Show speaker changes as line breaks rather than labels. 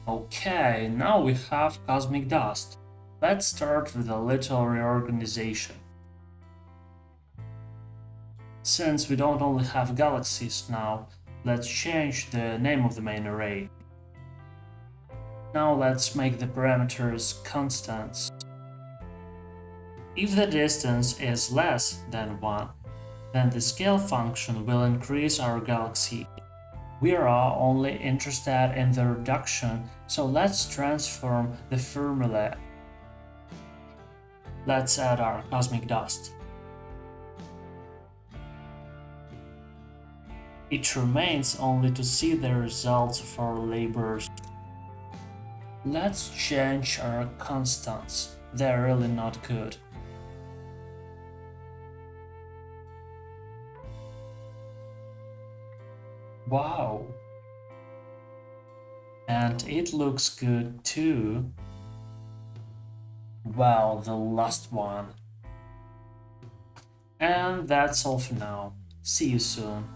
Okay, now we have cosmic dust. Let's start with a little reorganization. Since we don't only have galaxies now, let's change the name of the main array. Now let's make the parameters constants. If the distance is less than 1, then the scale function will increase our galaxy. We are only interested in the reduction, so let's transform the formula. Let's add our cosmic dust. It remains only to see the results of our labors. Let's change our constants. They're really not good. Wow! And it looks good too. Well, the last one. And that's all for now. See you soon.